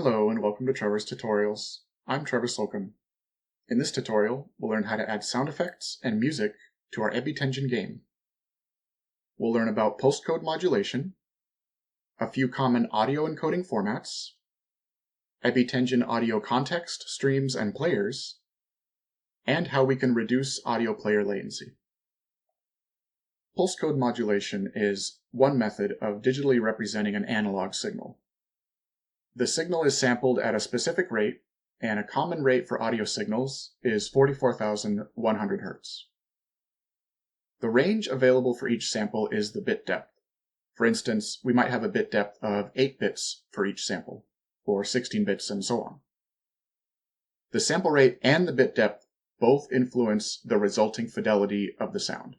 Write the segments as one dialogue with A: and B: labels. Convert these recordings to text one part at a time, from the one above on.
A: Hello and welcome to Trevor's Tutorials. I'm Trevor Slocum. In this tutorial, we'll learn how to add sound effects and music to our Ebitengine game. We'll learn about postcode modulation, a few common audio encoding formats, Ebitengine audio context, streams, and players, and how we can reduce audio player latency. Postcode modulation is one method of digitally representing an analog signal. The signal is sampled at a specific rate, and a common rate for audio signals is 44,100 Hz. The range available for each sample is the bit depth. For instance, we might have a bit depth of 8 bits for each sample, or 16 bits and so on. The sample rate and the bit depth both influence the resulting fidelity of the sound.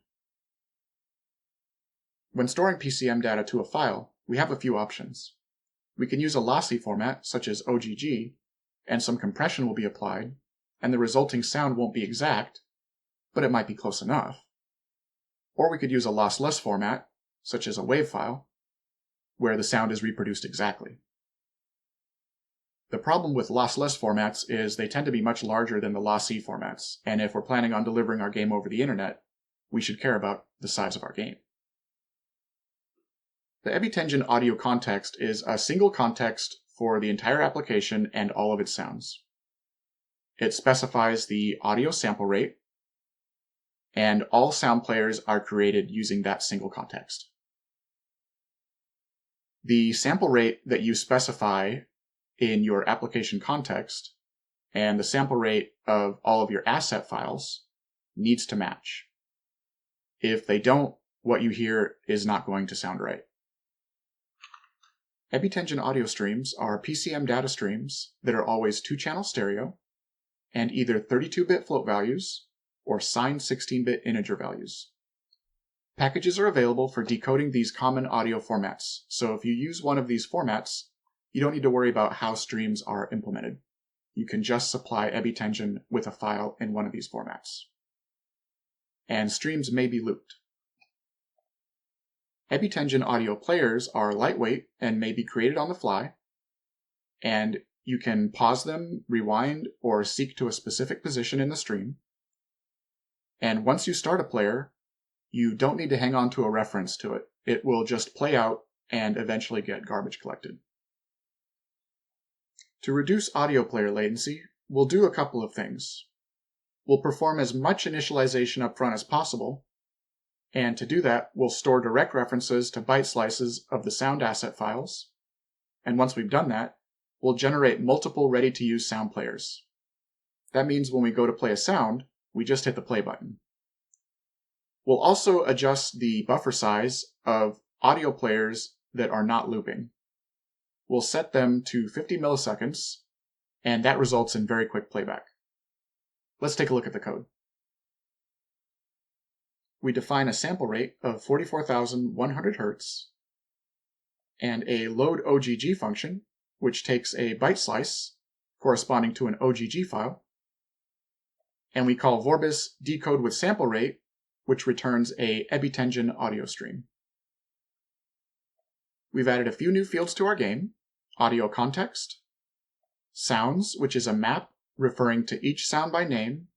A: When storing PCM data to a file, we have a few options. We can use a lossy format, such as OGG, and some compression will be applied, and the resulting sound won't be exact, but it might be close enough. Or we could use a lossless format, such as a WAV file, where the sound is reproduced exactly. The problem with lossless formats is they tend to be much larger than the lossy formats, and if we're planning on delivering our game over the internet, we should care about the size of our game. The Ebitengine audio context is a single context for the entire application and all of its sounds. It specifies the audio sample rate, and all sound players are created using that single context. The sample rate that you specify in your application context and the sample rate of all of your asset files needs to match. If they don't, what you hear is not going to sound right. Ebitengine audio streams are PCM data streams that are always 2-channel stereo and either 32-bit float values or signed 16-bit integer values. Packages are available for decoding these common audio formats, so if you use one of these formats, you don't need to worry about how streams are implemented. You can just supply Ebitengine with a file in one of these formats. And streams may be looped. Ebitengine audio players are lightweight and may be created on the fly, and you can pause them, rewind, or seek to a specific position in the stream. And once you start a player, you don't need to hang on to a reference to it. It will just play out and eventually get garbage collected. To reduce audio player latency, we'll do a couple of things. We'll perform as much initialization up front as possible, and to do that, we'll store direct references to byte slices of the sound asset files. And once we've done that, we'll generate multiple ready-to-use sound players. That means when we go to play a sound, we just hit the play button. We'll also adjust the buffer size of audio players that are not looping. We'll set them to 50 milliseconds, and that results in very quick playback. Let's take a look at the code. We define a sample rate of 44,100 Hz and a load OGG function, which takes a byte slice corresponding to an OGG file, and we call Vorbis decode with sample rate, which returns a Ebitengine audio stream. We've added a few new fields to our game: audio context, sounds, which is a map referring to each sound by name,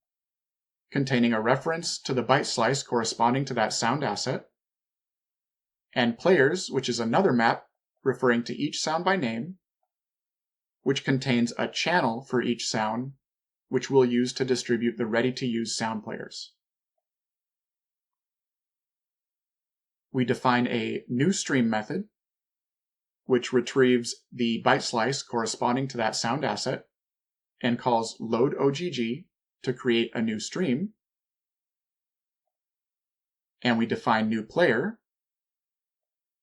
A: containing a reference to the byte slice corresponding to that sound asset, and players, which is another map referring to each sound by name, which contains a channel for each sound, which we'll use to distribute the ready-to-use sound players. We define a new stream method, which retrieves the byte slice corresponding to that sound asset and calls load OGG to create a new stream. And we define new player,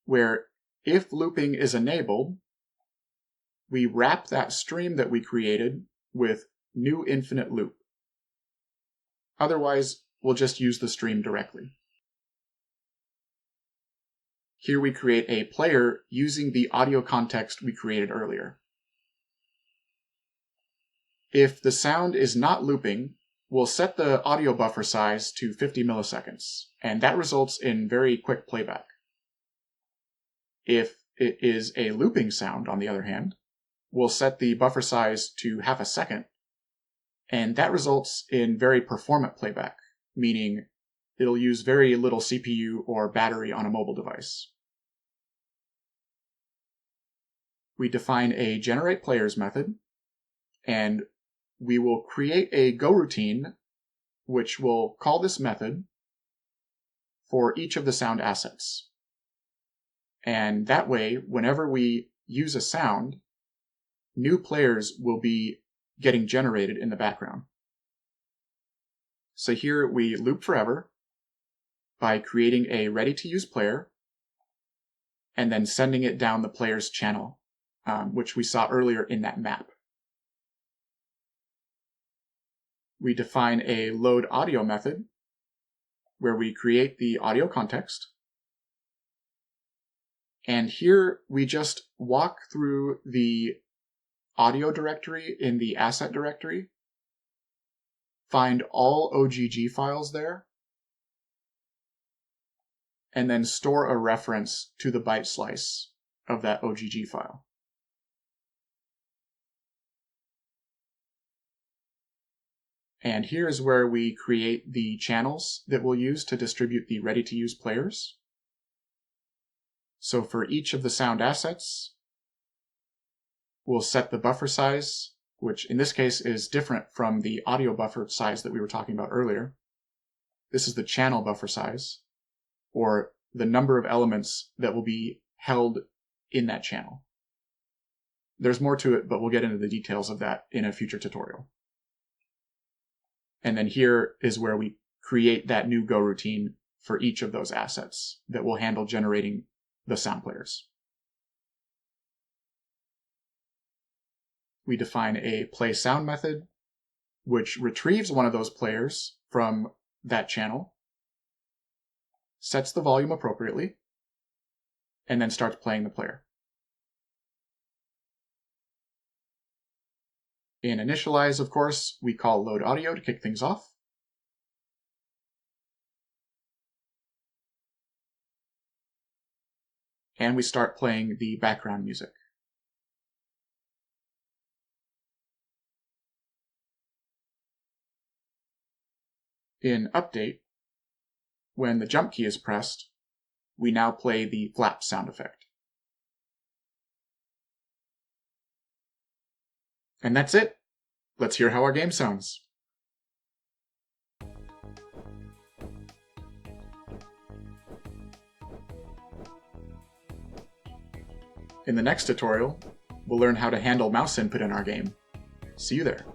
A: where if looping is enabled, we wrap that stream that we created with new infinite loop. Otherwise, we'll just use the stream directly. Here we create a player using the audio context we created earlier. If the sound is not looping, we'll set the audio buffer size to 50 milliseconds, and that results in very quick playback. If it is a looping sound, on the other hand, we'll set the buffer size to half a second, and that results in very performant playback, meaning it'll use very little CPU or battery on a mobile device. We define a generate players method, and we will create a go routine, which will call this method for each of the sound assets. And that way, whenever we use a sound, new players will be getting generated in the background. So here we loop forever by creating a ready-to-use player and then sending it down the player's channel, which we saw earlier in that map. We define a load audio method where we create the audio context. And here we just walk through the audio directory in the asset directory, find all OGG files there, and then store a reference to the byte slice of that OGG file. And here is where we create the channels that we'll use to distribute the ready-to-use players. So for each of the sound assets, we'll set the buffer size, which in this case is different from the audio buffer size that we were talking about earlier. This is the channel buffer size, or the number of elements that will be held in that channel. There's more to it, but we'll get into the details of that in a future tutorial. And then here is where we create that new go routine for each of those assets that will handle generating the sound players. We define a play sound method, which retrieves one of those players from that channel, sets the volume appropriately, and then starts playing the player. In initialize, of course, we call load audio to kick things off. And we start playing the background music. In update, when the jump key is pressed, we now play the flap sound effect. And that's it. Let's hear how our game sounds. In the next tutorial, we'll learn how to handle mouse input in our game. See you there.